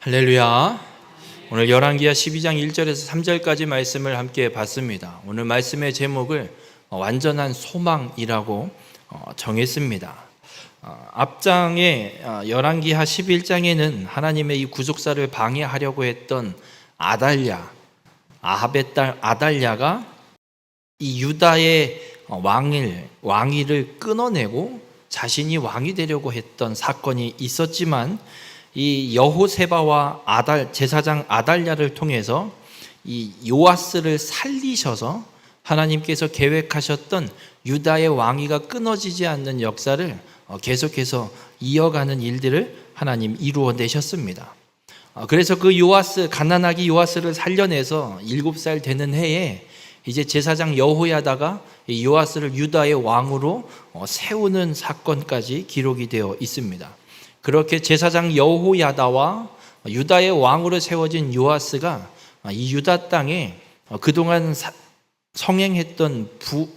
할렐루야. 오늘 열왕기하 12장 1절에서 3절까지 말씀을 함께 봤습니다. 오늘 말씀의 제목을 완전한 소망이라고 정했습니다. 앞장에 열왕기하 11장에는 하나님의 이 구속사를 방해하려고 했던 아달랴, 아합의 딸 아달랴가 이 유다의 왕위를 끊어내고 자신이 왕이 되려고 했던 사건이 있었지만, 이 여호세바와 제사장 아달랴를 통해서 이 요아스를 살리셔서 하나님께서 계획하셨던 유다의 왕위가 끊어지지 않는 역사를 계속해서 이어가는 일들을 하나님 이루어내셨습니다. 그래서 그 갓난아기 요아스를 살려내서 7살 되는 해에 이제 제사장 여호야다가 이 요아스를 유다의 왕으로 세우는 사건까지 기록이 되어 있습니다. 그렇게 제사장 여호야다와 유다의 왕으로 세워진 요아스가 이 유다 땅에 그동안 성행했던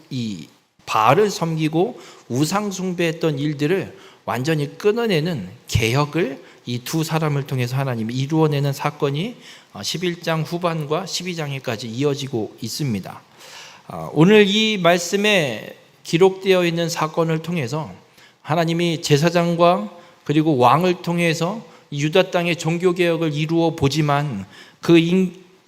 이 바알을 섬기고 우상 숭배했던 일들을 완전히 끊어내는 개혁을 이 두 사람을 통해서 하나님이 이루어내는 사건이 11장 후반과 12장에까지 이어지고 있습니다. 오늘 이 말씀에 기록되어 있는 사건을 통해서 하나님이 제사장과 그리고 왕을 통해서 유다 땅의 종교개혁을 이루어 보지만 그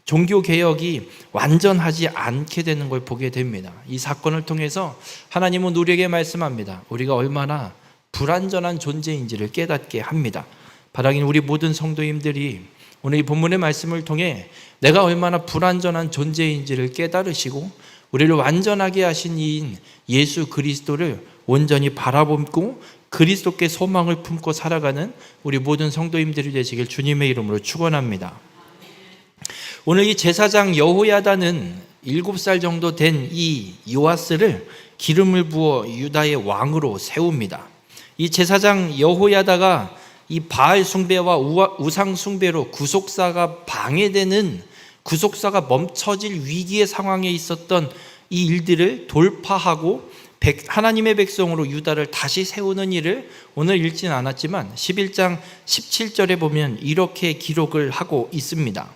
종교개혁이 완전하지 않게 되는 걸 보게 됩니다. 이 사건을 통해서 하나님은 우리에게 말씀합니다. 우리가 얼마나 불완전한 존재인지를 깨닫게 합니다. 바라기는 우리 모든 성도님들이 오늘 이 본문의 말씀을 통해 내가 얼마나 불완전한 존재인지를 깨달으시고 우리를 완전하게 하신 이인 예수 그리스도를 온전히 바라보고 그리스도께 소망을 품고 살아가는 우리 모든 성도님들이 되시길 주님의 이름으로 축원합니다. 오늘 이 제사장 여호야다는 7살 정도 된 이 요아스를 기름을 부어 유다의 왕으로 세웁니다. 이 제사장 여호야다가 이 바알 숭배와 우상 숭배로 구속사가 방해되는, 구속사가 멈춰질 위기의 상황에 있었던 이 일들을 돌파하고 하나님의 백성으로 유다를 다시 세우는 일을 오늘 읽지는 않았지만 11장 17절에 보면 이렇게 기록을 하고 있습니다.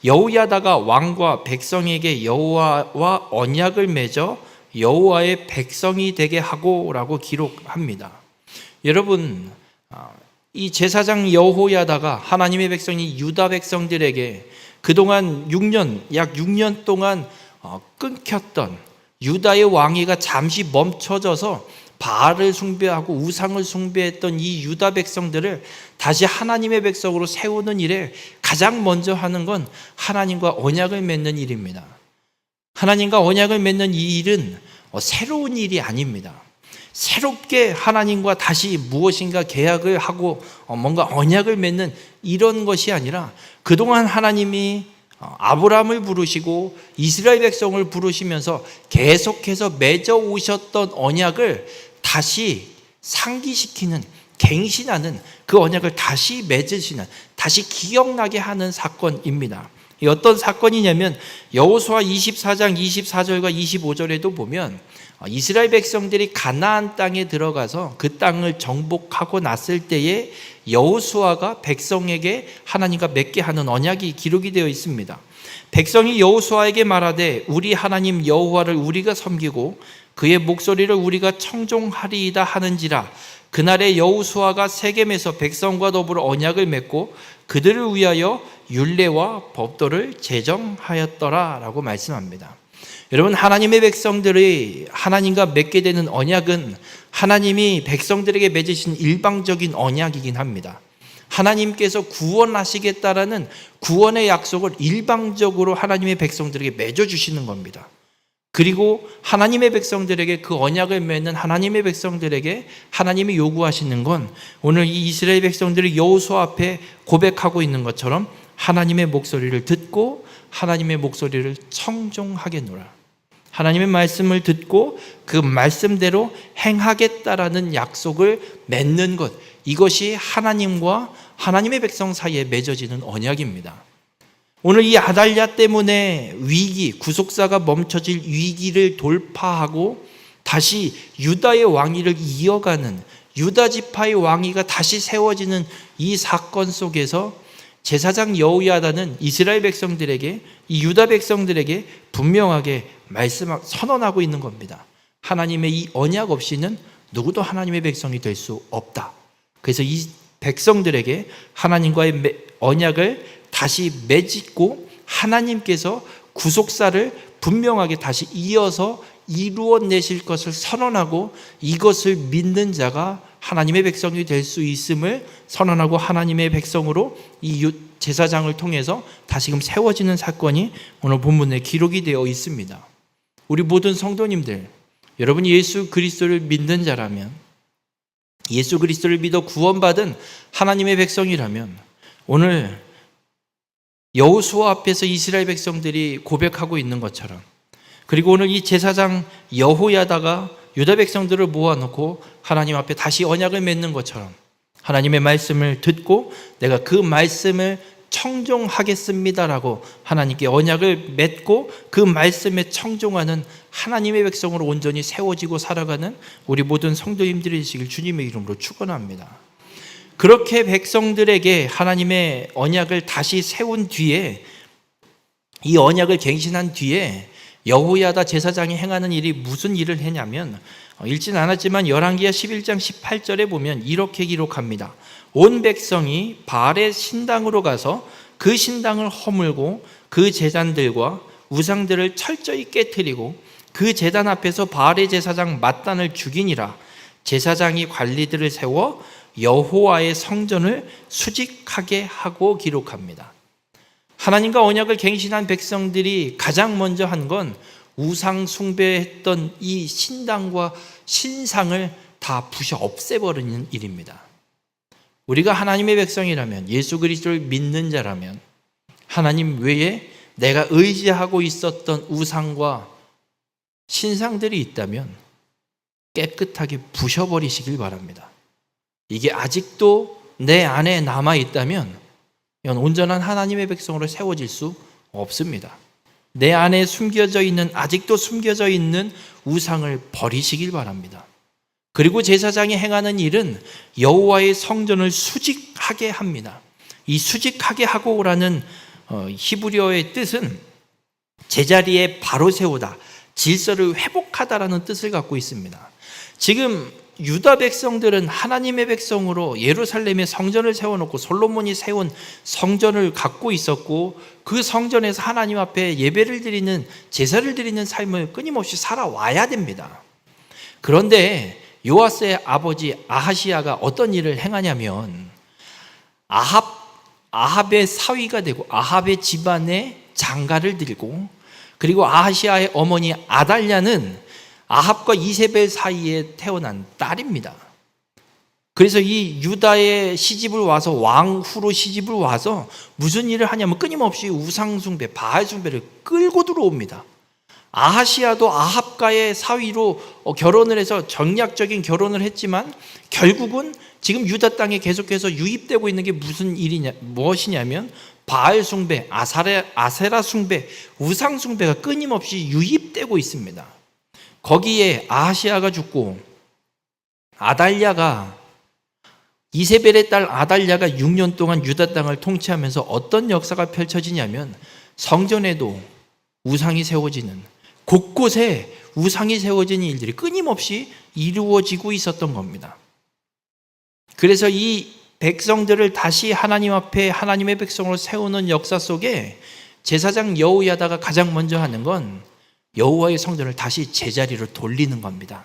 여호야다가 왕과 백성에게 여호와와 언약을 맺어 여호와의 백성이 되게 하고 라고 기록합니다. 여러분, 이 제사장 여호야다가 하나님의 백성이 유다 백성들에게 그동안 약 6년 동안 끊겼던 유다의 왕위가 잠시 멈춰져서 바알을 숭배하고 우상을 숭배했던 이 유다 백성들을 다시 하나님의 백성으로 세우는 일에 가장 먼저 하는 건 하나님과 언약을 맺는 일입니다. 하나님과 언약을 맺는 이 일은 새로운 일이 아닙니다. 새롭게 하나님과 다시 무엇인가 계약을 하고 뭔가 언약을 맺는 이런 것이 아니라 그동안 하나님이 아브라함을 부르시고 이스라엘 백성을 부르시면서 계속해서 맺어 오셨던 언약을 다시 상기시키는, 갱신하는, 그 언약을 다시 맺으시는, 다시 기억나게 하는 사건입니다. 이 어떤 사건이냐면 여호수아 24장 24절과 25절에도 보면 이스라엘 백성들이 가나안 땅에 들어가서 그 땅을 정복하고 났을 때에 여호수아가 백성에게 하나님과 맺게 하는 언약이 기록이 되어 있습니다. 백성이 여호수아에게 말하되 우리 하나님 여호와를 우리가 섬기고 그의 목소리를 우리가 청종하리이다 하는지라. 그날에 여호수아가 세겜에서 백성과 더불어 언약을 맺고 그들을 위하여 율례와 법도를 제정하였더라 라고 말씀합니다. 여러분, 하나님의 백성들이 하나님과 맺게 되는 언약은 하나님이 백성들에게 맺으신 일방적인 언약이긴 합니다. 하나님께서 구원하시겠다라는 구원의 약속을 일방적으로 하나님의 백성들에게 맺어주시는 겁니다. 그리고 하나님의 백성들에게 그 언약을 맺는 하나님의 백성들에게 하나님이 요구하시는 건 오늘 이 이스라엘 백성들이 여호수아 앞에 고백하고 있는 것처럼 하나님의 목소리를 듣고 하나님의 목소리를 청종하겠노라. 하나님의 말씀을 듣고 그 말씀대로 행하겠다라는 약속을 맺는 것, 이것이 하나님과 하나님의 백성 사이에 맺어지는 언약입니다. 오늘 이 아달랴 때문에 구속사가 멈춰질 위기를 돌파하고 다시 유다의 왕위를 이어가는, 유다 지파의 왕위가 다시 세워지는 이 사건 속에서 제사장 여호야다는 이스라엘 백성들에게, 이 유다 백성들에게 분명하게 선언하고 있는 겁니다. 하나님의 이 언약 없이는 누구도 하나님의 백성이 될 수 없다. 그래서 이 백성들에게 하나님과의 언약을 다시 맺고 하나님께서 구속사를 분명하게 다시 이어서 이루어내실 것을 선언하고, 이것을 믿는 자가 하나님의 백성이 될 수 있음을 선언하고, 하나님의 백성으로 이 제사장을 통해서 다시금 세워지는 사건이 오늘 본문에 기록이 되어 있습니다. 우리 모든 성도님들, 여러분이 예수 그리스도를 믿는 자라면, 예수 그리스도를 믿어 구원받은 하나님의 백성이라면, 오늘 여호수아 앞에서 이스라엘 백성들이 고백하고 있는 것처럼, 그리고 오늘 이 제사장 여호야다가 유다 백성들을 모아놓고 하나님 앞에 다시 언약을 맺는 것처럼, 하나님의 말씀을 듣고 내가 그 말씀을 청종하겠습니다라고 하나님께 언약을 맺고 그 말씀에 청종하는 하나님의 백성으로 온전히 세워지고 살아가는 우리 모든 성도님들이 되시길 주님의 이름으로 축원합니다. 그렇게 백성들에게 하나님의 언약을 다시 세운 뒤에, 이 언약을 갱신한 뒤에 여호야다 제사장이 행하는 일이 무슨 일을 했냐면, 읽진 않았지만 열왕기하 11장 18절에 보면 이렇게 기록합니다. 온 백성이 바알의 신당으로 가서 그 신당을 허물고 그 제단들과 우상들을 철저히 깨뜨리고 그 제단 앞에서 바알의 제사장 맏단을 죽이니라. 제사장이 관리들을 세워 여호와의 성전을 수직하게 하고 기록합니다. 하나님과 언약을 갱신한 백성들이 가장 먼저 한 건 우상 숭배했던 이 신당과 신상을 다 부셔 없애버리는 일입니다. 우리가 하나님의 백성이라면, 예수 그리스도를 믿는 자라면, 하나님 외에 내가 의지하고 있었던 우상과 신상들이 있다면 깨끗하게 부셔버리시길 바랍니다. 이게 아직도 내 안에 남아있다면 이건 온전한 하나님의 백성으로 세워질 수 없습니다. 내 안에 아직도 숨겨져 있는 우상을 버리시길 바랍니다. 그리고 제사장이 행하는 일은 여호와의 성전을 수직하게 합니다. 이 수직하게 하고라는 히브리어의 뜻은 제자리에 바로 세우다, 질서를 회복하다라는 뜻을 갖고 있습니다. 지금 유다 백성들은 하나님의 백성으로 예루살렘에 성전을 세워놓고 솔로몬이 세운 성전을 갖고 있었고, 그 성전에서 하나님 앞에 예배를 드리는, 제사를 드리는 삶을 끊임없이 살아와야 됩니다. 그런데 요아스의 아버지 아하시야가 어떤 일을 행하냐면, 아합의 사위가 되고 아합의 집안에 장가를 들고, 그리고 아하시야의 어머니 아달랴는 아합과 이세벨 사이에 태어난 딸입니다. 그래서 이 유다의 시집을 와서, 왕후로 시집을 와서 무슨 일을 하냐면 끊임없이 우상숭배, 바알숭배를 끌고 들어옵니다. 아하시야도 아합과의 사위로 결혼을 해서 정략적인 결혼을 했지만 결국은 지금 유다 땅에 계속해서 유입되고 있는 게 무엇이냐면 바알숭배, 아세라숭배, 우상숭배가 끊임없이 유입되고 있습니다. 거기에 아하시야가 죽고 이세벨의 딸 아달랴가 6년 동안 유다 땅을 통치하면서 어떤 역사가 펼쳐지냐면, 성전에도 우상이 세워지는, 곳곳에 우상이 세워지는 일들이 끊임없이 이루어지고 있었던 겁니다. 그래서 이 백성들을 다시 하나님 앞에 하나님의 백성으로 세우는 역사 속에 제사장 여호야다가 가장 먼저 하는 건 여호와의 성전을 다시 제자리로 돌리는 겁니다.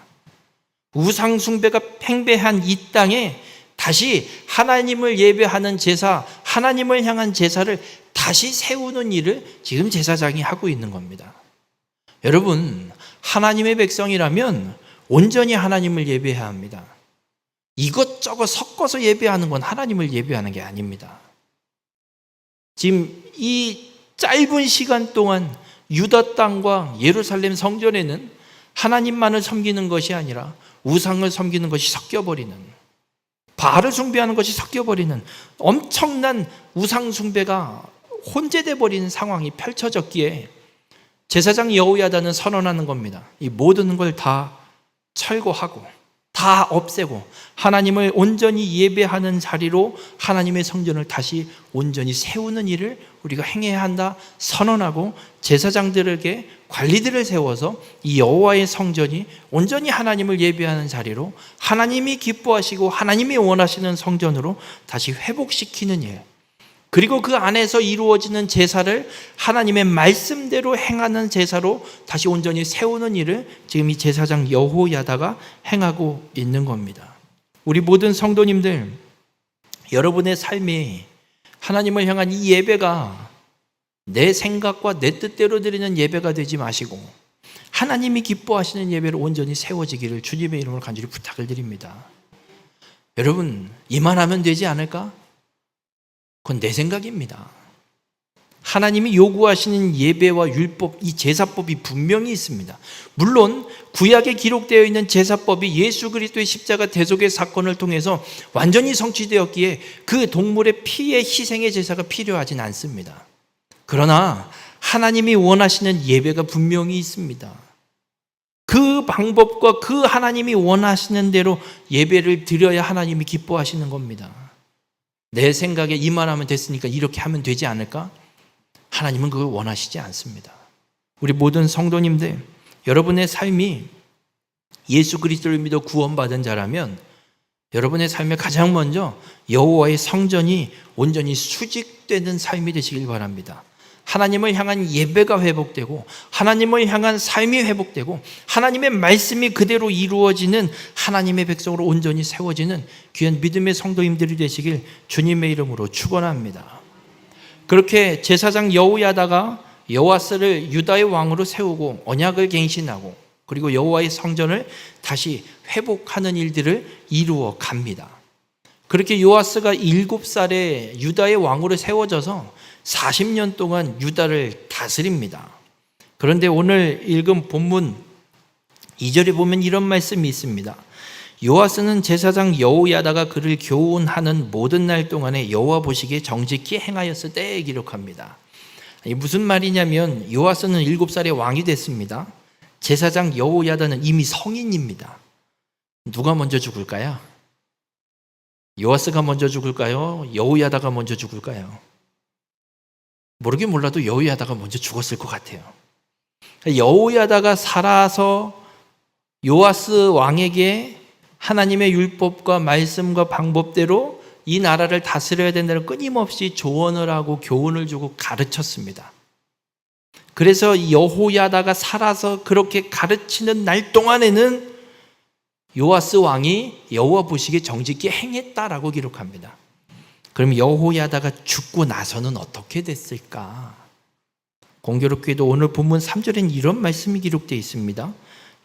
우상 숭배가 팽배한 이 땅에 다시 하나님을 예배하는 제사, 하나님을 향한 제사를 다시 세우는 일을 지금 제사장이 하고 있는 겁니다. 여러분, 하나님의 백성이라면 온전히 하나님을 예배해야 합니다. 이것저것 섞어서 예배하는 건 하나님을 예배하는 게 아닙니다. 지금 이 짧은 시간 동안 유다 땅과 예루살렘 성전에는 하나님만을 섬기는 것이 아니라 우상을 섬기는 것이 섞여버리는, 바알을 숭배하는 것이 섞여버리는 엄청난 우상 숭배가 혼재돼 버리는 상황이 펼쳐졌기에 제사장 여호야다는 선언하는 겁니다. 이 모든 걸 다 철거하고 다 없애고 하나님을 온전히 예배하는 자리로 하나님의 성전을 다시 온전히 세우는 일을 우리가 행해야 한다 선언하고, 제사장들에게 관리들을 세워서 이 여호와의 성전이 온전히 하나님을 예배하는 자리로, 하나님이 기뻐하시고 하나님이 원하시는 성전으로 다시 회복시키는 일, 그리고 그 안에서 이루어지는 제사를 하나님의 말씀대로 행하는 제사로 다시 온전히 세우는 일을 지금 이 제사장 여호야다가 행하고 있는 겁니다. 우리 모든 성도님들, 여러분의 삶이 하나님을 향한 이 예배가 내 생각과 내 뜻대로 드리는 예배가 되지 마시고 하나님이 기뻐하시는 예배로 온전히 세워지기를 주님의 이름으로 간절히 부탁을 드립니다. 여러분, 이만하면 되지 않을까? 그건 내 생각입니다. 하나님이 요구하시는 예배와 율법, 이 제사법이 분명히 있습니다. 물론 구약에 기록되어 있는 제사법이 예수 그리스도의 십자가 대속의 사건을 통해서 완전히 성취되었기에 그 동물의 피의 희생의 제사가 필요하진 않습니다. 그러나 하나님이 원하시는 예배가 분명히 있습니다. 그 방법과 그 하나님이 원하시는 대로 예배를 드려야 하나님이 기뻐하시는 겁니다. 내 생각에 이만하면 됐으니까 이렇게 하면 되지 않을까? 하나님은 그걸 원하시지 않습니다. 우리 모든 성도님들, 여러분의 삶이 예수 그리스도를 믿어 구원받은 자라면 여러분의 삶에 가장 먼저 여호와의 성전이 온전히 수직되는 삶이 되시길 바랍니다. 하나님을 향한 예배가 회복되고 하나님을 향한 삶이 회복되고 하나님의 말씀이 그대로 이루어지는 하나님의 백성으로 온전히 세워지는 귀한 믿음의 성도님들이 되시길 주님의 이름으로 축원합니다. 그렇게 제사장 여호야다가 여호와스를 유다의 왕으로 세우고 언약을 갱신하고 그리고 여호와의 성전을 다시 회복하는 일들을 이루어 갑니다. 그렇게 요아스가 7살에 유다의 왕으로 세워져서 40년 동안 유다를 다스립니다. 그런데 오늘 읽은 본문 2절에 보면 이런 말씀이 있습니다. 요아스는 제사장 여호야다가 그를 교훈하는 모든 날 동안에 여호와 보시기에 정직히 행하였을 때 기록합니다. 무슨 말이냐면 요아스는 7살에 왕이 됐습니다. 제사장 여호야다는 이미 성인입니다. 누가 먼저 죽을까요? 요아스가 먼저 죽을까요? 여호야다가 먼저 죽을까요? 모르긴 몰라도 여호야다가 먼저 죽었을 것 같아요. 여호야다가 살아서 요아스 왕에게 하나님의 율법과 말씀과 방법대로 이 나라를 다스려야 된다는 끊임없이 조언을 하고 교훈을 주고 가르쳤습니다. 그래서 여호야다가 살아서 그렇게 가르치는 날 동안에는 요아스 왕이 여호와 보시기에 정직히 행했다라고 기록합니다. 그럼 여호야다가 죽고 나서는 어떻게 됐을까? 공교롭게도 오늘 본문 3절엔 이런 말씀이 기록되어 있습니다.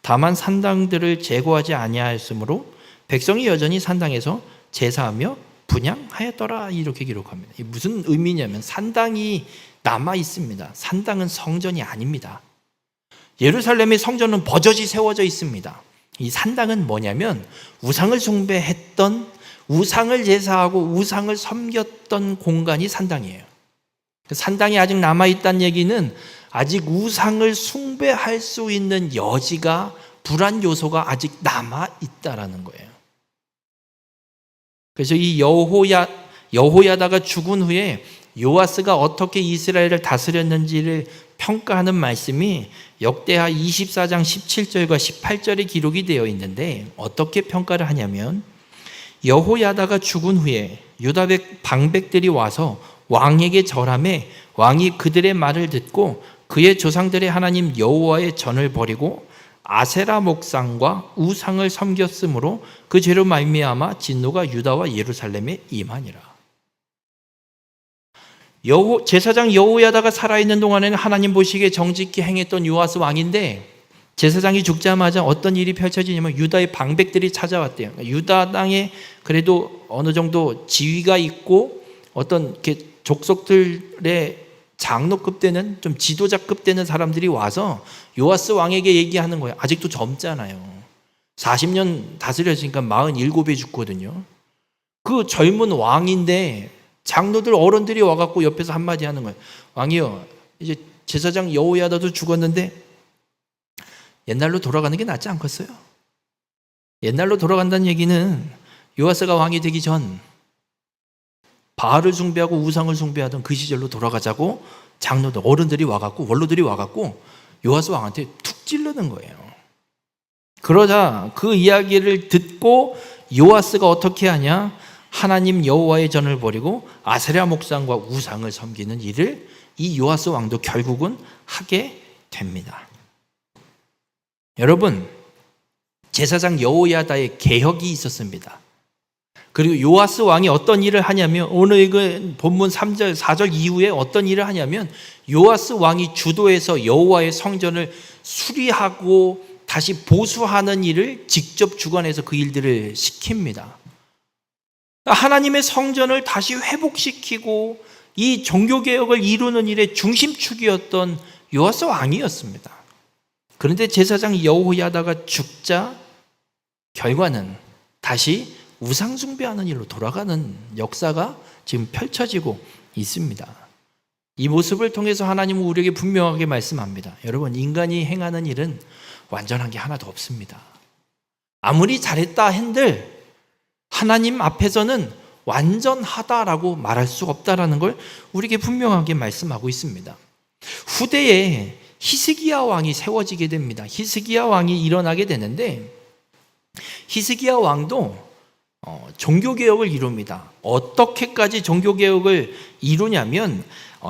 다만 산당들을 제거하지 아니하였으므로 백성이 여전히 산당에서 제사하며 분향하였더라, 이렇게 기록합니다. 이게 무슨 의미냐면 산당이 남아 있습니다. 산당은 성전이 아닙니다. 예루살렘의 성전은 버젓이 세워져 있습니다. 이 산당은 뭐냐면 우상을 숭배했던, 우상을 제사하고 우상을 섬겼던 공간이 산당이에요. 산당이 아직 남아있다는 얘기는 아직 우상을 숭배할 수 있는 여지가, 불안 요소가 아직 남아있다라는 거예요. 그래서 이 여호야다가 죽은 후에 요아스가 어떻게 이스라엘을 다스렸는지를 평가하는 말씀이 역대하 24장 17절과 18절에 기록이 되어 있는데, 어떻게 평가를 하냐면 여호야다가 죽은 후에 유다 방백들이 와서 왕에게 절하매 왕이 그들의 말을 듣고 그의 조상들의 하나님 여호와의 전을 버리고 아세라 목상과 우상을 섬겼으므로 그 죄로 말미암아 진노가 유다와 예루살렘에 임하니라. 제사장 여호야다가 살아있는 동안에는 하나님 보시기에 정직히 행했던 요아스 왕인데, 제사장이 죽자마자 어떤 일이 펼쳐지냐면 유다의 방백들이 찾아왔대요. 유다 땅에 그래도 어느 정도 지위가 있고 어떤 이렇게 족속들의 장로급 되는, 좀 지도자급 되는 사람들이 와서 요아스 왕에게 얘기하는 거예요. 아직도 젊잖아요. 40년 다스렸으니까 47에 죽거든요. 그 젊은 왕인데 장로들 어른들이 와갖고 옆에서 한마디 하는 거예요. 왕이요, 이제 제사장 여호야다도 죽었는데 옛날로 돌아가는 게 낫지 않겠어요? 옛날로 돌아간다는 얘기는 요아스가 왕이 되기 전 바알을 숭배하고 우상을 숭배하던 그 시절로 돌아가자고 장로들, 어른들이 와갖고, 원로들이 와갖고 요아스 왕한테 툭 찌르는 거예요. 그러자 그 이야기를 듣고 요아스가 어떻게 하냐? 하나님 여호와의 전을 버리고 아세라 목상과 우상을 섬기는 일을 이 요아스 왕도 결국은 하게 됩니다. 여러분, 제사장 여호야다의 개혁이 있었습니다. 그리고 요아스 왕이 어떤 일을 하냐면, 오늘 그 본문 3절, 4절 이후에 어떤 일을 하냐면, 요아스 왕이 주도해서 여호와의 성전을 수리하고 다시 보수하는 일을 직접 주관해서 그 일들을 시킵니다. 하나님의 성전을 다시 회복시키고 이 종교개혁을 이루는 일의 중심축이었던 요아스 왕이었습니다. 그런데 제사장 여호야다가 죽자 결과는 다시 우상 숭배하는 일로 돌아가는 역사가 지금 펼쳐지고 있습니다. 이 모습을 통해서 하나님은 우리에게 분명하게 말씀합니다. 여러분, 인간이 행하는 일은 완전한 게 하나도 없습니다. 아무리 잘했다 한들 하나님 앞에서는 완전하다라고 말할 수 없다라는 걸 우리에게 분명하게 말씀하고 있습니다. 후대에 히스기야 왕이 세워지게 됩니다. 히스기야 왕이 일어나게 되는데, 히스기야 왕도 종교개혁을 이룹니다. 어떻게까지 종교개혁을 이루냐면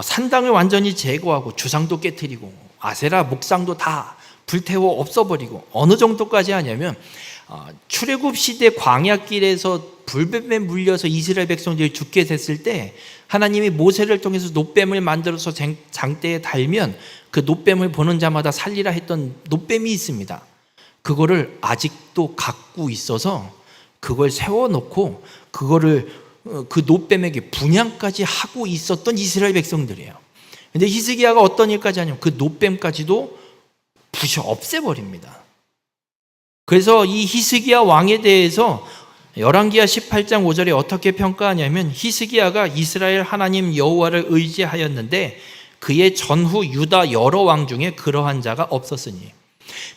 산당을 완전히 제거하고 주상도 깨뜨리고 아세라 목상도 다 불태워 없어버리고, 어느 정도까지 하냐면 출애굽 시대 광야길에서 불뱀에 물려서 이스라엘 백성들이 죽게 됐을 때 하나님이 모세를 통해서 놋뱀을 만들어서 장대에 달면 그 놋뱀을 보는 자마다 살리라 했던 놋뱀이 있습니다. 그거를 아직도 갖고 있어서 그걸 세워놓고 그거를 그 놋뱀에게 분향까지 하고 있었던 이스라엘 백성들이에요. 근데 히스기야가 어떤 일까지 하냐면 그 놋뱀까지도 부셔 없애버립니다. 그래서 이 히스기야 왕에 대해서 열왕기하 18장 5절에 어떻게 평가하냐면, 히스기야가 이스라엘 하나님 여호와를 의지하였는데 그의 전후 유다 여러 왕 중에 그러한 자가 없었으니.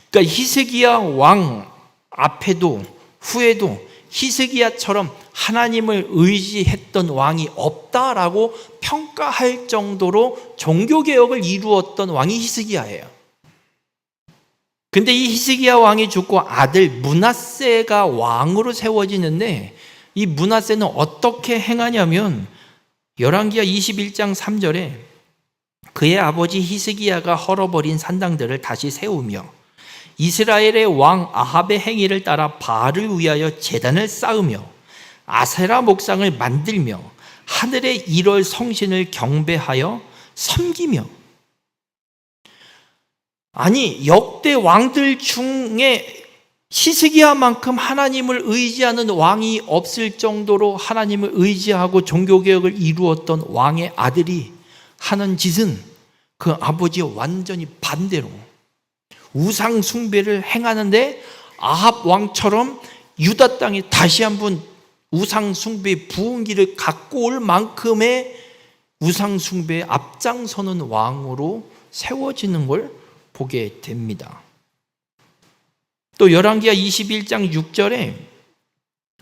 그러니까 히스기야 왕 앞에도 후에도 히스기야처럼 하나님을 의지했던 왕이 없다라고 평가할 정도로 종교개혁을 이루었던 왕이 히스기야예요. 근데 이 히스기야 왕이 죽고 아들 므낫세가 왕으로 세워지는데, 이 므낫세는 어떻게 행하냐면 열왕기하 21장 3절에 그의 아버지 히스기야가 헐어버린 산당들을 다시 세우며 이스라엘의 왕 아합의 행위를 따라 바알을 위하여 제단을 쌓으며 아세라 목상을 만들며 하늘의 일월 성신을 경배하여 섬기며. 아니, 역대 왕들 중에 히스기야만큼 하나님을 의지하는 왕이 없을 정도로 하나님을 의지하고 종교개혁을 이루었던 왕의 아들이 하는 짓은 그 아버지와 완전히 반대로 우상 숭배를 행하는데, 아합 왕처럼 유다 땅에 다시 한번 우상 숭배의 부흥기를 갖고 올 만큼의 우상 숭배에 앞장서는 왕으로 세워지는 걸 보게 됩니다. 또 열왕기하 21장 6절에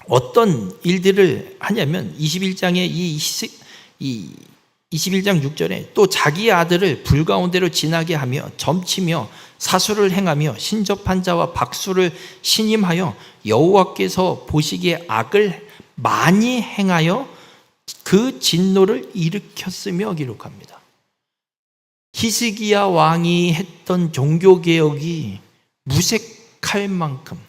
어떤 일들을 하냐면, 21장의 21장 6절에 또 자기의 아들을 불 가운데로 지나게 하며 점치며 사수를 행하며 신접한 자와 박수를 신임하여 여호와께서 보시기에 악을 많이 행하여 그 진노를 일으켰으며 기록합니다. 히스기야 왕이 했던 종교개혁이 무색할 만큼,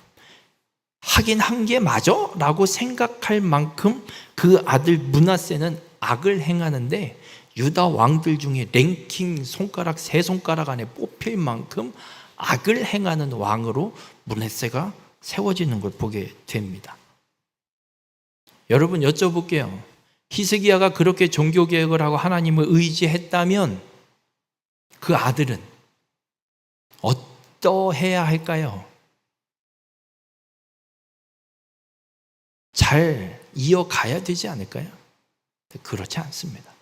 하긴 한 게 맞아? 라고 생각할 만큼 그 아들 므낫세는 악을 행하는데, 유다 왕들 중에 랭킹 손가락 세 손가락 안에 뽑힐 만큼 악을 행하는 왕으로 므낫세가 세워지는 걸 보게 됩니다. 여러분, 여쭤볼게요. 히스기야가 그렇게 종교개혁을 하고 하나님을 의지했다면 그 아들은 어떠해야 할까요? 잘 이어가야 되지 않을까요? 그렇지 않습니다.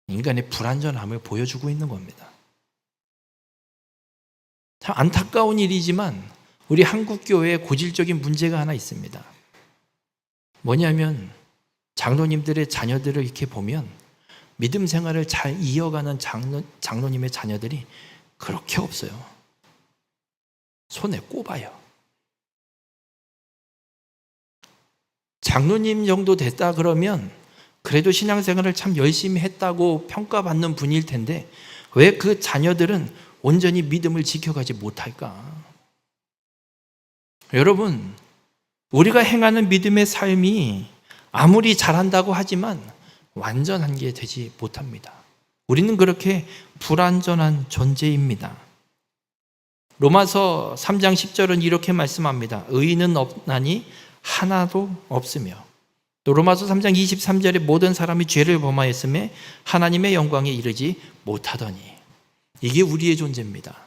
인간의 불완전함을 보여주고 있는 겁니다. 참 안타까운 일이지만 우리 한국 교회에 고질적인 문제가 하나 있습니다. 뭐냐면 장로님들의 자녀들을 이렇게 보면 믿음 생활을 잘 이어가는 장로님의 자녀들이 그렇게 없어요. 손에 꼽아요. 장로님 정도 됐다 그러면 그래도 신앙생활을 참 열심히 했다고 평가받는 분일 텐데 왜 그 자녀들은 온전히 믿음을 지켜가지 못할까? 여러분, 우리가 행하는 믿음의 삶이 아무리 잘한다고 하지만 완전한 게 되지 못합니다. 우리는 그렇게 불완전한 존재입니다. 로마서 3장 10절은 이렇게 말씀합니다. 의인은 없나니 하나도 없으며, 또 로마서 3장 23절에 모든 사람이 죄를 범하였음에 하나님의 영광에 이르지 못하더니, 이게 우리의 존재입니다.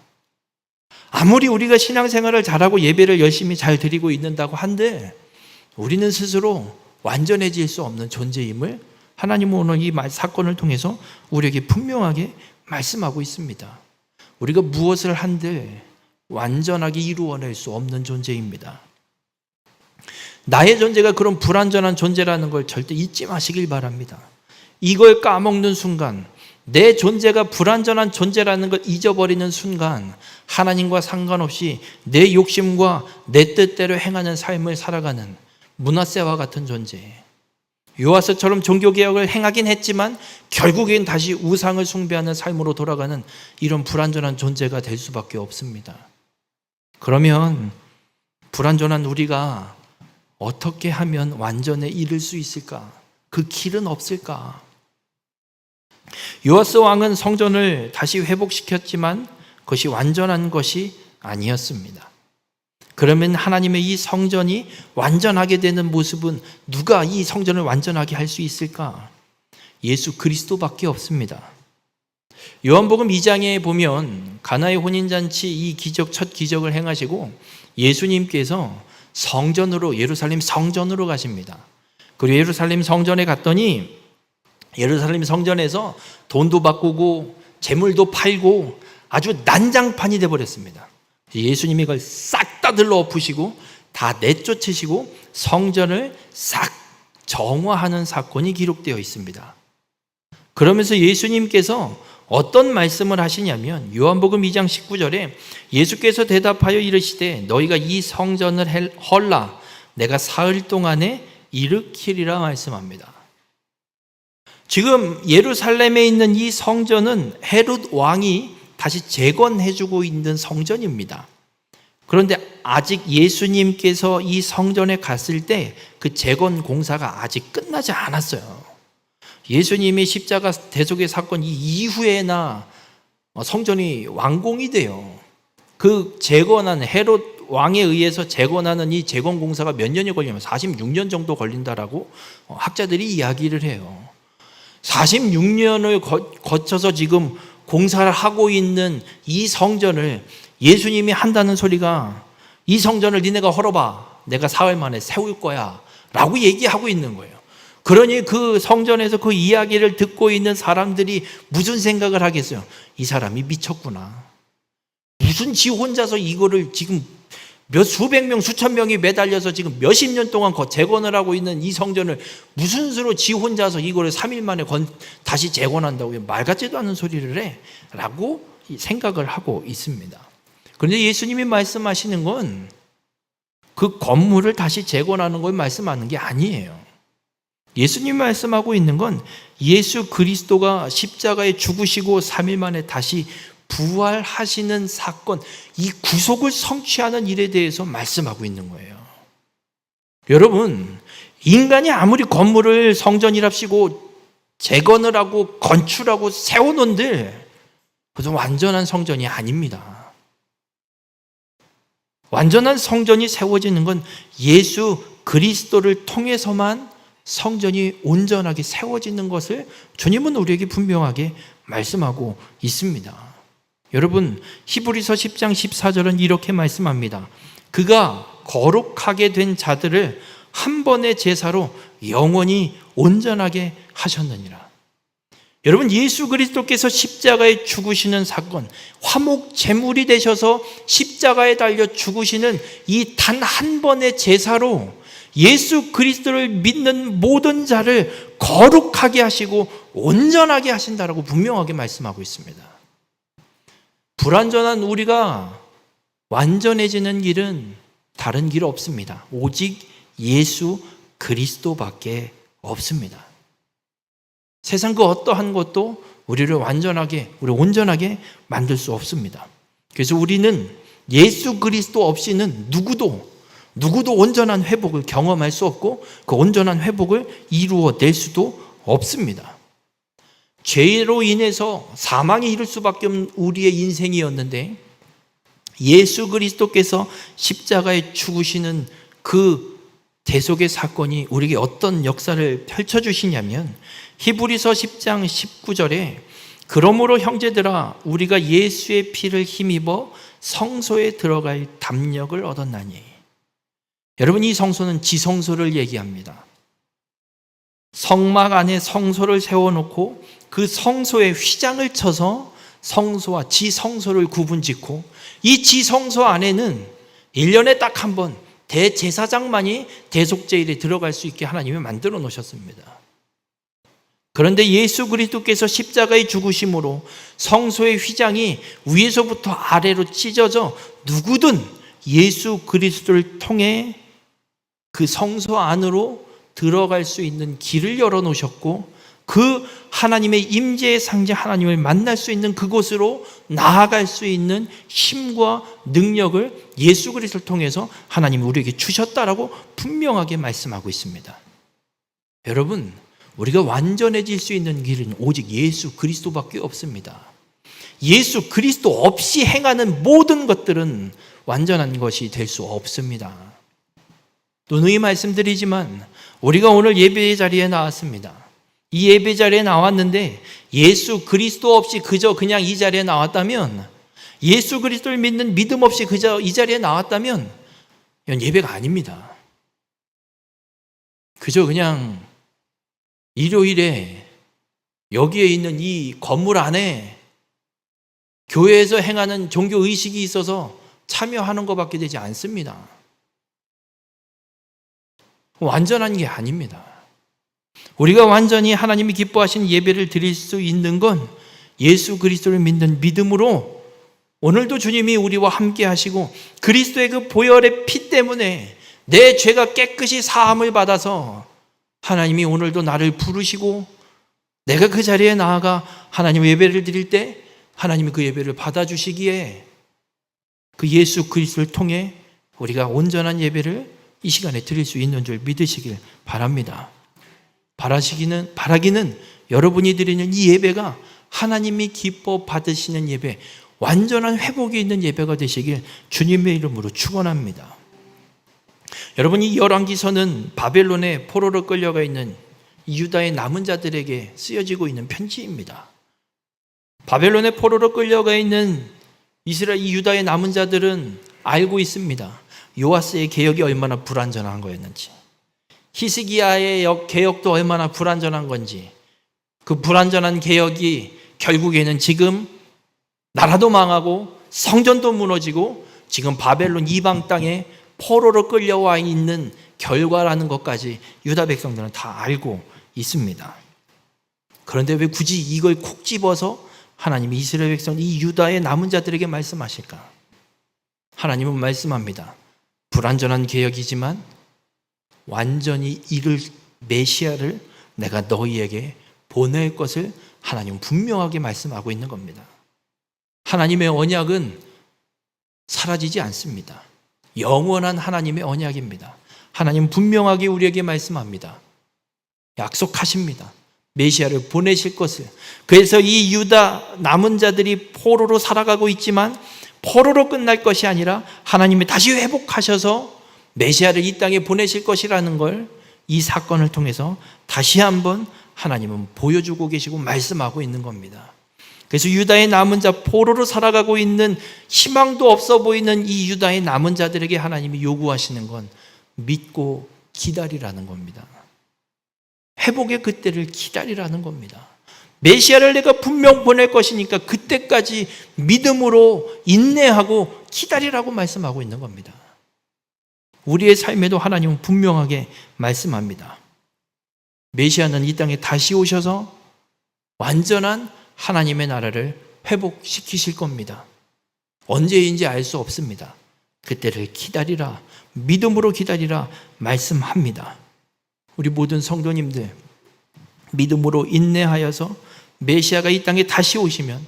아무리 우리가 신앙생활을 잘하고 예배를 열심히 잘 드리고 있는다고 한들 우리는 스스로 완전해질 수 없는 존재임을 하나님은 오늘 이 사건을 통해서 우리에게 분명하게 말씀하고 있습니다. 우리가 무엇을 한들 완전하게 이루어낼 수 없는 존재입니다. 나의 존재가 그런 불완전한 존재라는 걸 절대 잊지 마시길 바랍니다. 이걸 까먹는 순간, 내 존재가 불완전한 존재라는 걸 잊어버리는 순간 하나님과 상관없이 내 욕심과 내 뜻대로 행하는 삶을 살아가는 므낫세와 같은 존재, 요아스처럼 종교개혁을 행하긴 했지만 결국엔 다시 우상을 숭배하는 삶으로 돌아가는 이런 불완전한 존재가 될 수밖에 없습니다. 그러면 불완전한 우리가 어떻게 하면 완전에 이를 수 있을까? 그 길은 없을까? 요아스 왕은 성전을 다시 회복시켰지만 그것이 완전한 것이 아니었습니다. 그러면 하나님의 이 성전이 완전하게 되는 모습은 누가 이 성전을 완전하게 할 수 있을까? 예수 그리스도밖에 없습니다. 요한복음 2장에 보면 가나의 혼인잔치 이 기적, 첫 기적을 행하시고 예수님께서 성전으로, 예루살렘 성전으로 가십니다. 그리고 예루살렘 성전에 갔더니 예루살렘 성전에서 돈도 바꾸고 재물도 팔고 아주 난장판이 되어버렸습니다. 예수님이 그걸 싹 다 들러 엎으시고 다 내쫓으시고 성전을 싹 정화하는 사건이 기록되어 있습니다. 그러면서 예수님께서 어떤 말씀을 하시냐면 요한복음 2장 19절에 예수께서 대답하여 이르시되 너희가 이 성전을 헐라 내가 사흘 동안에 일으키리라 말씀합니다. 지금 예루살렘에 있는 이 성전은 헤롯 왕이 다시 재건해주고 있는 성전입니다. 그런데 아직 예수님께서 이 성전에 갔을 때 그 재건 공사가 아직 끝나지 않았어요. 예수님이 십자가 대속의 사건 이후에나 성전이 완공이 돼요. 그 재건한 헤롯 왕에 의해서 재건하는 이 재건 공사가 몇 년이 걸리면 46년 정도 걸린다라고 학자들이 이야기를 해요. 46년을 거쳐서 지금 공사를 하고 있는 이 성전을 예수님이 한다는 소리가 이 성전을 니네가 헐어봐. 내가 사흘 만에 세울 거야. 라고 얘기하고 있는 거예요. 그러니 그 성전에서 그 이야기를 듣고 있는 사람들이 무슨 생각을 하겠어요? 이 사람이 미쳤구나. 무슨 지 혼자서 이거를 지금 수백 명, 수천 명이 매달려서 지금 몇십 년 동안 재건을 하고 있는 이 성전을 무슨 수로 지 혼자서 이거를 3일 만에 다시 재건한다고 말 같지도 않은 소리를 해? 라고 생각을 하고 있습니다. 그런데 예수님이 말씀하시는 건 그 건물을 다시 재건하는 걸 말씀하는 게 아니에요. 예수님이 말씀하고 있는 건 예수 그리스도가 십자가에 죽으시고 3일 만에 다시 부활하시는 사건, 이 구속을 성취하는 일에 대해서 말씀하고 있는 거예요. 여러분, 인간이 아무리 건물을 성전이랍시고 재건을 하고 건축하고 세워놓은들 그것은 완전한 성전이 아닙니다. 완전한 성전이 세워지는 건 예수 그리스도를 통해서만 성전이 온전하게 세워지는 것을 주님은 우리에게 분명하게 말씀하고 있습니다. 여러분, 히브리서 10장 14절은 이렇게 말씀합니다. 그가 거룩하게 된 자들을 한 번의 제사로 영원히 온전하게 하셨느니라. 여러분, 예수 그리스도께서 십자가에 죽으시는 사건, 화목 제물이 되셔서 십자가에 달려 죽으시는 이 단 한 번의 제사로 예수 그리스도를 믿는 모든 자를 거룩하게 하시고 온전하게 하신다라고 분명하게 말씀하고 있습니다. 불완전한 우리가 완전해지는 길은 다른 길 없습니다. 오직 예수 그리스도밖에 없습니다. 세상 그 어떠한 것도 우리를 온전하게 만들 수 없습니다. 그래서 우리는 예수 그리스도 없이는 누구도 온전한 회복을 경험할 수 없고 그 온전한 회복을 이루어낼 수도 없습니다. 죄로 인해서 사망에 이를 수밖에 없는 우리의 인생이었는데 예수 그리스도께서 십자가에 죽으시는 그 대속의 사건이 우리에게 어떤 역사를 펼쳐주시냐면 히브리서 10장 19절에 그러므로 형제들아 우리가 예수의 피를 힘입어 성소에 들어갈 담력을 얻었나니. 여러분, 이 성소는 지성소를 얘기합니다. 성막 안에 성소를 세워놓고 그 성소에 휘장을 쳐서 성소와 지성소를 구분짓고 이 지성소 안에는 1년에 딱 한 번 대제사장만이 대속제일에 들어갈 수 있게 하나님이 만들어 놓으셨습니다. 그런데 예수 그리스도께서 십자가에 죽으심으로 성소의 휘장이 위에서부터 아래로 찢어져 누구든 예수 그리스도를 통해 그 성소 안으로 들어갈 수 있는 길을 열어놓으셨고 그 하나님의 임재의 상징 하나님을 만날 수 있는 그곳으로 나아갈 수 있는 힘과 능력을 예수 그리스도를 통해서 하나님이 우리에게 주셨다라고 분명하게 말씀하고 있습니다. 여러분, 우리가 완전해질 수 있는 길은 오직 예수 그리스도밖에 없습니다. 예수 그리스도 없이 행하는 모든 것들은 완전한 것이 될 수 없습니다. 누누이 말씀드리지만 우리가 오늘 예배의 자리에 나왔습니다. 이 예배 자리에 나왔는데 예수 그리스도 없이 그냥 이 자리에 나왔다면, 예수 그리스도를 믿는 믿음 없이 그저 이 자리에 나왔다면 이건 예배가 아닙니다. 그저 그냥 일요일에 여기에 있는 이 건물 안에 교회에서 행하는 종교 의식이 있어서 참여하는 것밖에 되지 않습니다. 완전한 게 아닙니다. 우리가 완전히 하나님이 기뻐하시는 예배를 드릴 수 있는 건 예수 그리스도를 믿는 믿음으로 오늘도 주님이 우리와 함께 하시고 그리스도의 그 보혈의 피 때문에 내 죄가 깨끗이 사함을 받아서 하나님이 오늘도 나를 부르시고 내가 그 자리에 나아가 하나님 예배를 드릴 때 하나님이 그 예배를 받아주시기에 그 예수 그리스도를 통해 우리가 온전한 예배를 이 시간에 드릴 수 있는 줄 믿으시길 바랍니다. 바라기는 여러분이 드리는 이 예배가 하나님이 기뻐 받으시는 예배, 완전한 회복이 있는 예배가 되시길 주님의 이름으로 축원합니다. 여러분, 이 열왕기서는 바벨론의 포로로 끌려가 있는 유다의 남은 자들에게 쓰여지고 있는 편지입니다. 바벨론의 포로로 끌려가 있는 이스라엘 유다의 남은 자들은 알고 있습니다. 요아스의 개혁이 얼마나 불완전한 거였는지, 히스기야의 개혁도 얼마나 불완전한 건지, 그 불완전한 개혁이 결국에는 지금 나라도 망하고 성전도 무너지고 지금 바벨론 이방 땅에 포로로 끌려와 있는 결과라는 것까지 유다 백성들은 다 알고 있습니다. 그런데 왜 굳이 이걸 콕 집어서 하나님이 이스라엘 백성, 이 유다의 남은 자들에게 말씀하실까? 하나님은 말씀합니다. 불완전한 개혁이지만 완전히 이룰 메시아를 내가 너희에게 보낼 것을 하나님은 분명하게 말씀하고 있는 겁니다. 하나님의 언약은 사라지지 않습니다. 영원한 하나님의 언약입니다. 하나님은 분명하게 우리에게 말씀합니다. 약속하십니다. 메시아를 보내실 것을. 그래서 이 유다 남은 자들이 포로로 살아가고 있지만 포로로 끝날 것이 아니라 하나님이 다시 회복하셔서 메시아를 이 땅에 보내실 것이라는 걸 이 사건을 통해서 다시 한번 하나님은 보여주고 계시고 말씀하고 있는 겁니다. 그래서 유다의 남은 자, 포로로 살아가고 있는 희망도 없어 보이는 이 유다의 남은 자들에게 하나님이 요구하시는 건 믿고 기다리라는 겁니다. 회복의 그때를 기다리라는 겁니다. 메시아를 내가 분명 보낼 것이니까 그때까지 믿음으로 인내하고 기다리라고 말씀하고 있는 겁니다. 우리의 삶에도 하나님은 분명하게 말씀합니다. 메시아는 이 땅에 다시 오셔서 완전한 하나님의 나라를 회복시키실 겁니다. 언제인지 알 수 없습니다. 그때를 기다리라, 믿음으로 기다리라 말씀합니다. 우리 모든 성도님들 믿음으로 인내하여서 메시아가 이 땅에 다시 오시면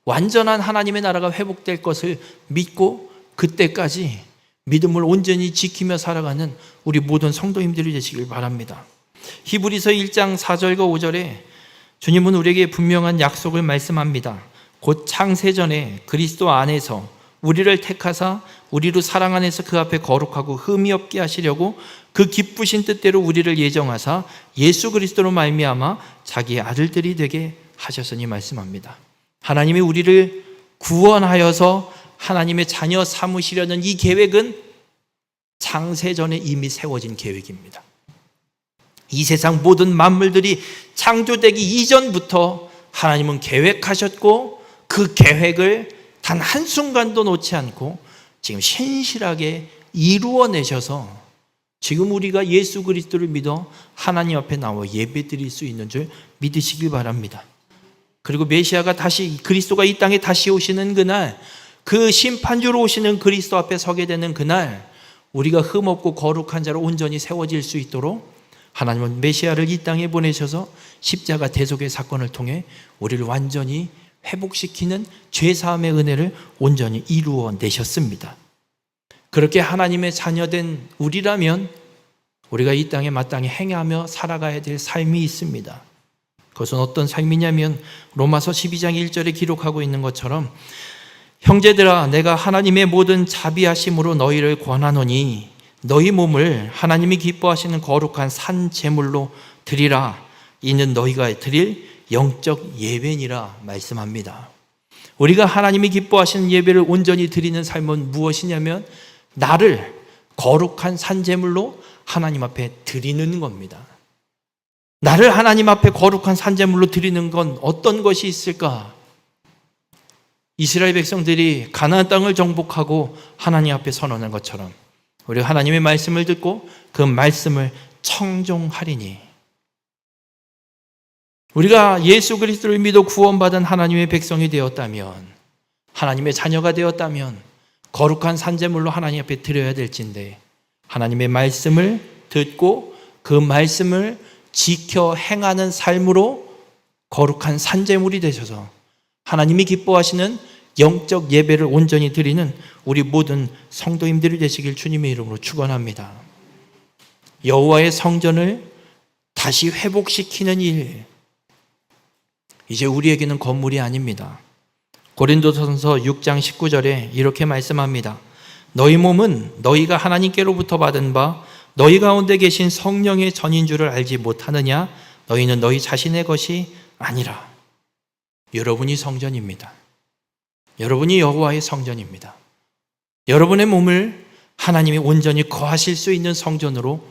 완전한 하나님의 나라가 회복될 것을 믿고 그때까지 믿음을 온전히 지키며 살아가는 우리 모든 성도님들이 되시길 바랍니다. 히브리서 1장 4절과 5절에 주님은 우리에게 분명한 약속을 말씀합니다. 곧 창세전에 그리스도 안에서 우리를 택하사 우리로 사랑 안에서 그 앞에 거룩하고 흠이 없게 하시려고 그 기쁘신 뜻대로 우리를 예정하사 예수 그리스도로 말미암아 자기의 아들들이 되게 하셨으니 말씀합니다. 하나님이 우리를 구원하여서 하나님의 자녀 삼으시려는 이 계획은 창세전에 이미 세워진 계획입니다. 이 세상 모든 만물들이 창조되기 이전부터 하나님은 계획하셨고 그 계획을 단 한순간도 놓지 않고 지금 신실하게 이루어내셔서 지금 우리가 예수 그리스도를 믿어 하나님 앞에 나와 예배드릴 수 있는 줄 믿으시길 바랍니다. 그리고 메시아가 다시 그리스도가 이 땅에 다시 오시는 그날, 그 심판주로 오시는 그리스도 앞에 서게 되는 그날 우리가 흠없고 거룩한 자로 온전히 세워질 수 있도록 하나님은 메시아를 이 땅에 보내셔서 십자가 대속의 사건을 통해 우리를 완전히 회복시키는 죄사함의 은혜를 온전히 이루어내셨습니다. 그렇게 하나님의 자녀된 우리라면 우리가 이 땅에 마땅히 행하며 살아가야 될 삶이 있습니다. 그것은 어떤 삶이냐면 로마서 12장 1절에 기록하고 있는 것처럼 형제들아 내가 하나님의 모든 자비하심으로 너희를 권하노니 너희 몸을 하나님이 기뻐하시는 거룩한 산 제물로 드리라. 이는 너희가 드릴 영적 예배니라 말씀합니다. 우리가 하나님이 기뻐하시는 예배를 온전히 드리는 삶은 무엇이냐면 나를 거룩한 산 제물로 하나님 앞에 드리는 겁니다. 나를 하나님 앞에 거룩한 산 제물로 드리는 건 어떤 것이 있을까? 이스라엘 백성들이 가나안 땅을 정복하고 하나님 앞에 선언한 것처럼 우리가 하나님의 말씀을 듣고 그 말씀을 청종하리니, 우리가 예수 그리스도를 믿어 구원받은 하나님의 백성이 되었다면, 하나님의 자녀가 되었다면 거룩한 산제물로 하나님 앞에 드려야 될진데 하나님의 말씀을 듣고 그 말씀을 지켜 행하는 삶으로 거룩한 산제물이 되셔서 하나님이 기뻐하시는 영적 예배를 온전히 드리는 우리 모든 성도님들이 되시길 주님의 이름으로 축원합니다. 여호와의 성전을 다시 회복시키는 일, 이제 우리에게는 건물이 아닙니다. 고린도전서 6장 19절에 이렇게 말씀합니다. 너희 몸은 너희가 하나님께로부터 받은 바 너희 가운데 계신 성령의 전인 줄을 알지 못하느냐? 너희는 너희 자신의 것이 아니라. 여러분이 성전입니다. 여러분이 여호와의 성전입니다. 여러분의 몸을 하나님이 온전히 거하실 수 있는 성전으로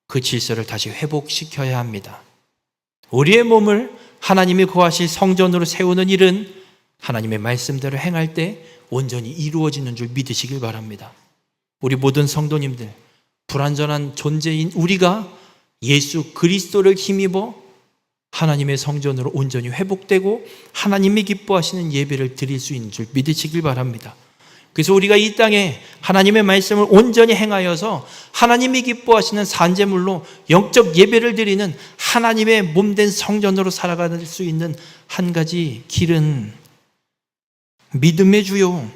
그 질서를 다시 회복시켜야 합니다. 우리의 몸을 하나님이 거하실 성전으로 세우는 일은 하나님의 말씀대로 행할 때 온전히 이루어지는 줄 믿으시길 바랍니다. 우리 모든 성도님들, 불완전한 존재인 우리가 예수 그리스도를 힘입어 하나님의 성전으로 온전히 회복되고 하나님이 기뻐하시는 예배를 드릴 수 있는 줄 믿으시길 바랍니다. 그래서 우리가 이 땅에 하나님의 말씀을 온전히 행하여서 하나님이 기뻐하시는 산제물로 영적 예배를 드리는 하나님의 몸된 성전으로 살아갈 수 있는 한 가지 길은 믿음의 주요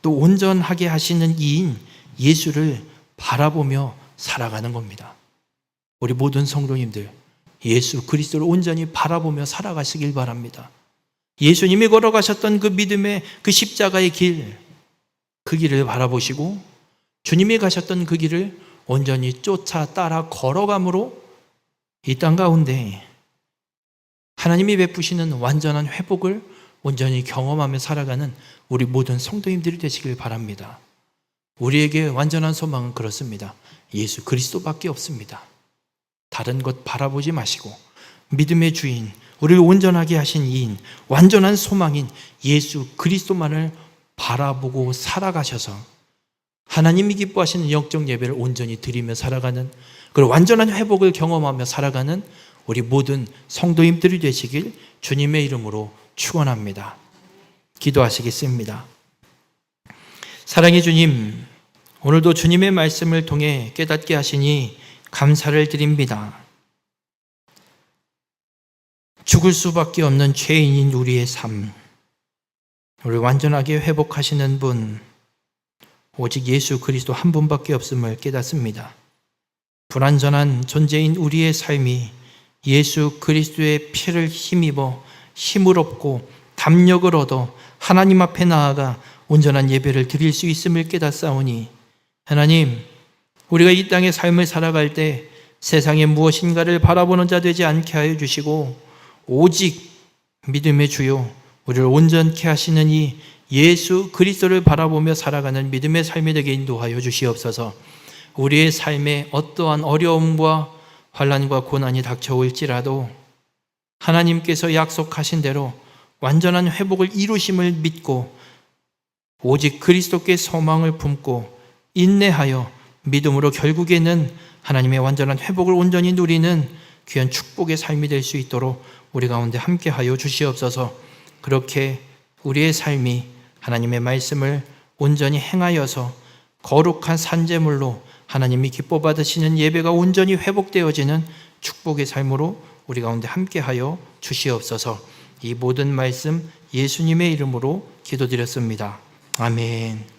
또 온전하게 하시는 이인 예수를 바라보며 살아가는 겁니다. 우리 모든 성도님들, 예수 그리스도를 온전히 바라보며 살아가시길 바랍니다. 예수님이 걸어가셨던 그 믿음의 그 십자가의 길, 그 길을 바라보시고 주님이 가셨던 그 길을 온전히 쫓아 따라 걸어감으로 이 땅 가운데 하나님이 베푸시는 완전한 회복을 온전히 경험하며 살아가는 우리 모든 성도님들이 되시길 바랍니다. 우리에게 완전한 소망은 그렇습니다. 예수 그리스도밖에 없습니다. 다른 것 바라보지 마시고 믿음의 주인 우리를 온전하게 하신 이인, 완전한 소망인 예수 그리스도만을 바라보고 살아가셔서 하나님이 기뻐하시는 영적 예배를 온전히 드리며 살아가는, 그리고 완전한 회복을 경험하며 살아가는 우리 모든 성도님들이 되시길 주님의 이름으로 축원합니다. 기도하시겠습니다. 사랑의 주님, 오늘도 주님의 말씀을 통해 깨닫게 하시니 감사를 드립니다. 죽을 수밖에 없는 죄인인 우리의 삶, 우리를 완전하게 회복하시는 분, 오직 예수 그리스도 한 분밖에 없음을 깨닫습니다. 불완전한 존재인 우리의 삶이 예수 그리스도의 피를 힘입어 힘을 얻고 담력을 얻어 하나님 앞에 나아가 온전한 예배를 드릴 수 있음을 깨닫사오니, 하나님, 우리가 이 땅의 삶을 살아갈 때 세상에 무엇인가를 바라보는 자 되지 않게 하여 주시고, 오직 믿음의 주요 우리를 온전케 하시는 이 예수 그리스도를 바라보며 살아가는 믿음의 삶이 되게 인도하여 주시옵소서. 우리의 삶에 어떠한 어려움과 환난과 고난이 닥쳐올지라도 하나님께서 약속하신 대로 완전한 회복을 이루심을 믿고 오직 그리스도께 소망을 품고 인내하여 믿음으로 결국에는 하나님의 완전한 회복을 온전히 누리는 귀한 축복의 삶이 될 수 있도록 우리 가운데 함께하여 주시옵소서. 그렇게 우리의 삶이 하나님의 말씀을 온전히 행하여서 거룩한 산제물로 하나님이 기뻐 받으시는 예배가 온전히 회복되어지는 축복의 삶으로 우리 가운데 함께하여 주시옵소서. 이 모든 말씀 예수님의 이름으로 기도드렸습니다. 아멘.